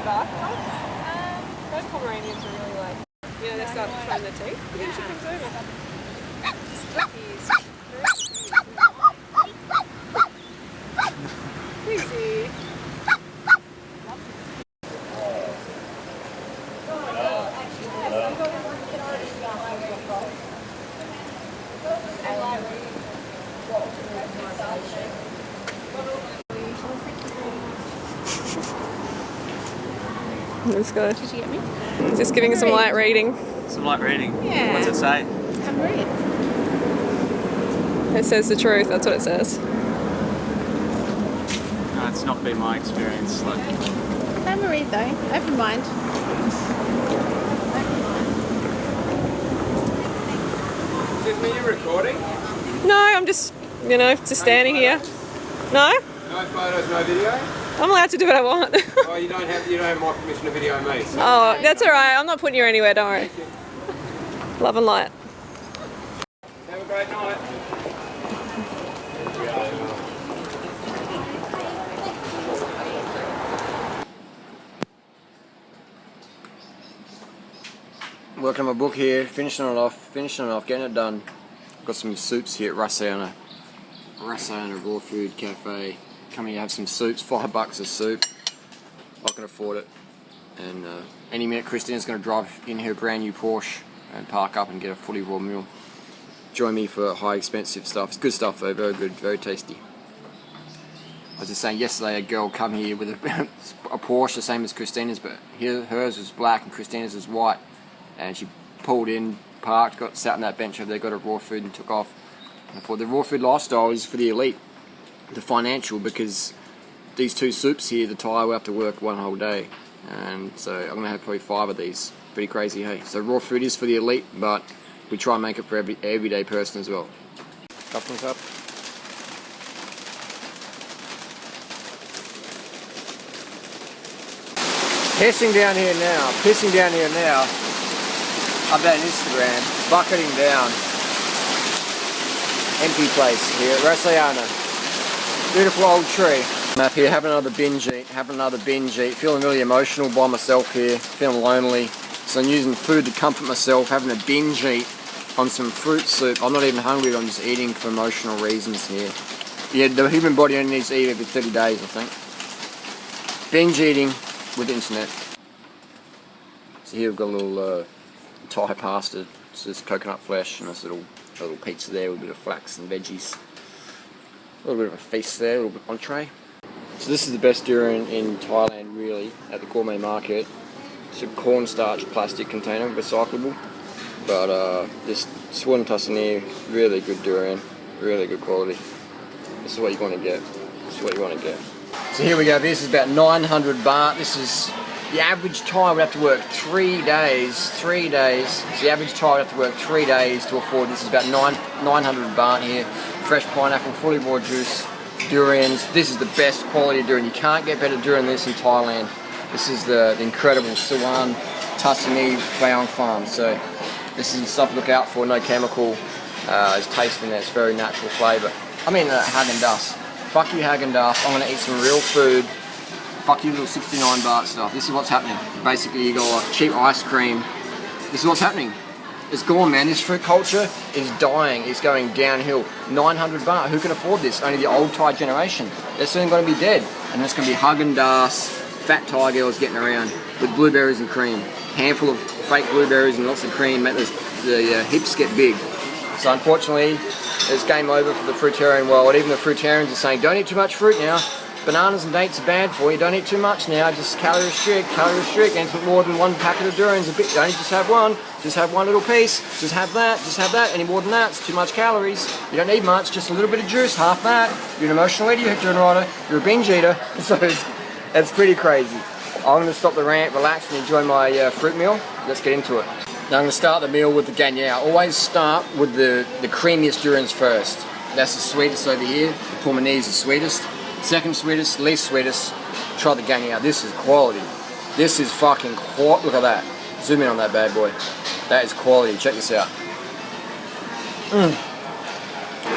dark one. Those Pomeranians are really like, you know, they start showing their teeth. But then she comes over. Puppies. Easy. This guy. Did you get me? He's just giving us some light reading. Some light reading? Yeah. What's it say? Come read. It says the truth, that's what it says. No, it's not been my experience. Like, Have a read though. Open mind. Excuse me, you recording? No, I'm just, you know, just standing here. No? No photos, no video? I'm allowed to do what I want. Oh, you don't have my permission to video me. So. Oh, that's alright. I'm not putting you anywhere, don't worry. Love and light. Have a great night. Working on my book here, finishing it off, getting it done. Got some soups here at Rassayana Raw Food Cafe. Come here, have some soups, $5 a soup. I can afford it. And any minute Christina's going to drive in her brand new Porsche and park up and get a fully raw meal. Join me for high expensive stuff. It's good stuff though, very good, very tasty. I was just saying yesterday a girl come here with a Porsche the same as Christina's, but hers was black and Christina's was white. And she pulled in, parked, sat on that bench over there, got her raw food and took off. And I thought the raw food lifestyle is for the elite, the financial, because these two soups here, the tyre will have to work one whole day. And so I'm going to have probably 5 of these. Pretty crazy, hey? So raw food is for the elite, but we try and make it for every everyday person as well. Coupling cup. Pissing down here now. Update Instagram, bucketing down. Empty place here at Rassayana. Beautiful old tree. I'm up here having another binge eat, feeling really emotional by myself here, feeling lonely. So I'm using food to comfort myself, having a binge eat on some fruit soup. I'm not even hungry, I'm just eating for emotional reasons here. Yeah, the human body only needs to eat every 30 days, I think. Binge eating with the internet. So here we've got a little Thai pasta. It's just coconut flesh and this little pizza there with a bit of flax and veggies. A little bit of a feast there, a little bit of entree. So this is the best durian in Thailand really, at the gourmet market. It's a cornstarch plastic container, recyclable. But this Swan Tuscany, really good durian, really good quality. This is what you want to get. So here we go, this is about 900 baht. This is the average Thai would have to work 3 days. So the average Thai would have to work 3 days to afford this. Is about 900 baht here. Fresh pineapple, fully raw juice, durians. This is the best quality durian. You can't get better durian than this in Thailand. This is the incredible Swan Tuscany Bayong Farm. So this is the stuff to look out for. No chemical. It's tasting there. It's very natural flavour. I mean Häagen-Dazs. Fuck you Häagen-Dazs. I'm gonna eat some real food. Fuck you little 69 baht stuff. This is what's happening. Basically you got like cheap ice cream. This is what's happening. It's gone, man. This fruit culture is dying. It's going downhill. 900 baht. Who can afford this? Only the old Thai generation. They're soon going to be dead. And it's going to be Häagen-Dazs, fat Thai girls getting around with blueberries and cream. Handful of fake blueberries and lots of cream. Make the hips get big. So unfortunately, it's game over for the fruitarian world. Even the fruitarians are saying, don't eat too much fruit now. Bananas and dates are bad for you. Don't eat too much now. Just calorie restrict. And put more than one packet of durians. Don't just have one. Just have one little piece. Just have that. Any more than that, it's too much calories. You don't need much. Just a little bit of juice. Half that. You're an emotional eater. You're a writer. You're a binge eater. So it's pretty crazy. I'm going to stop the rant, relax, and enjoy my fruit meal. Let's get into it. Now I'm going to start the meal with the ganyao. Always start with the creamiest durians first. That's the sweetest over here. The Pulmonese is the sweetest. Second sweetest, least sweetest. Try the ganyao. This is quality. This is fucking quality. Look at that. Zoom in on that bad boy. That is quality. Check this out.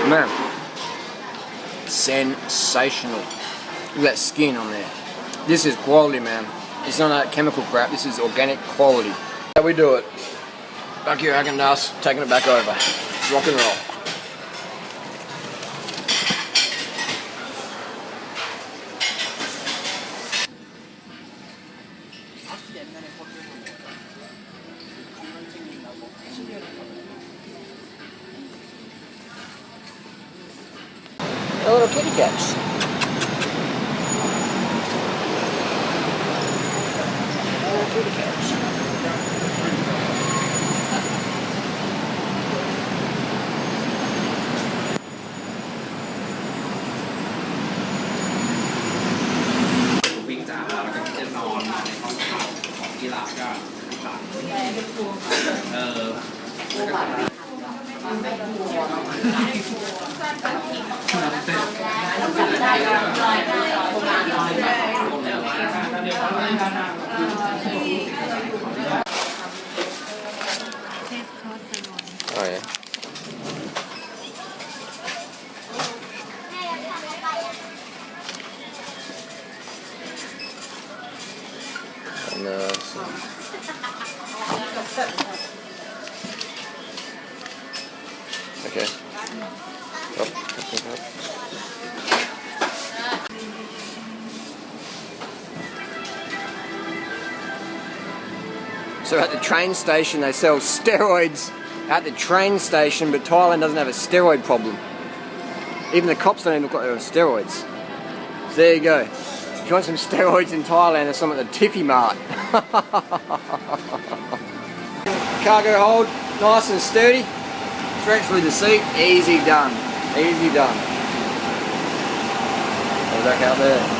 Man. Sensational. Look at that skin on there. This is quality, man. This is not that chemical crap, this is organic quality. How we do it. Back here, Hucksters, taking it back over. Rock and roll. A little kitty cats. Little kitty cats. Oh yeah. And okay. So at the train station they sell steroids at the train station, but Thailand doesn't have a steroid problem. Even the cops don't even look like they're on steroids. So there you go. If you want some steroids in Thailand, there's some at the Tiffy Mart. Cargo hold, nice and sturdy. Straight through the seat, easy done. Easy done. Go back out there.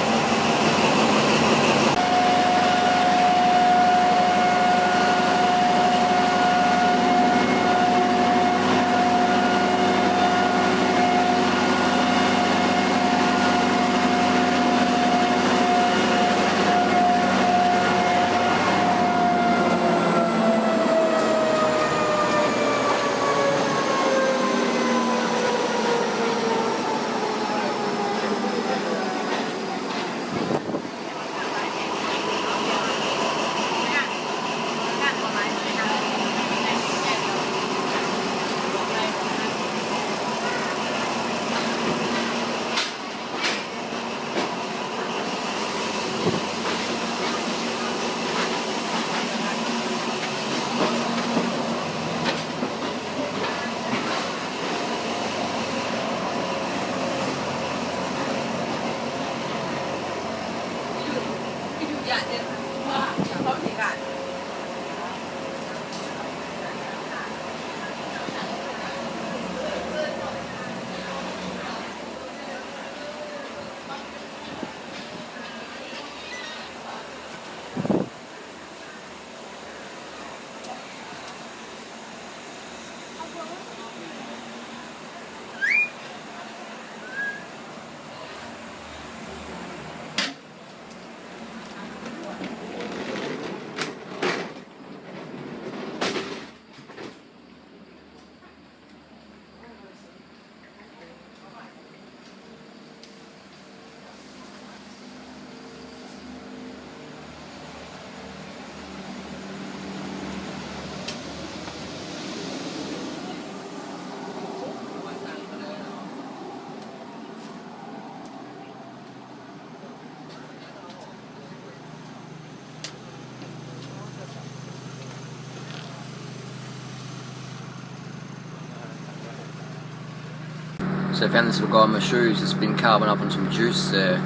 So I found this little guy in my shoes that's been carving up on some juice there.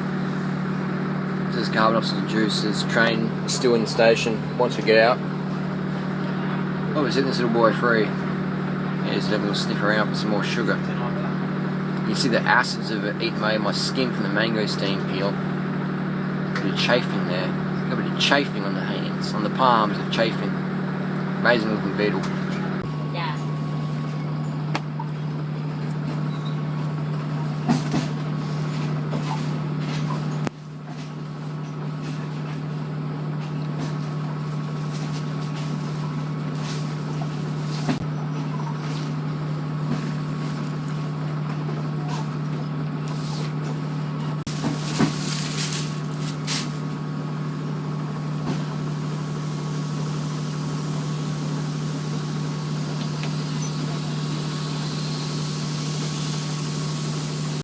Just carving up some juice. There's a train still in the station once we get out. Oh, we're setting this little boy free. Yeah, just having a little sniff around for some more sugar. You see the acids of it eating away my skin from the mangosteen peel. A bit of chafing there. Got a bit of chafing on the hands, on the palms of chafing. Amazing looking beetle.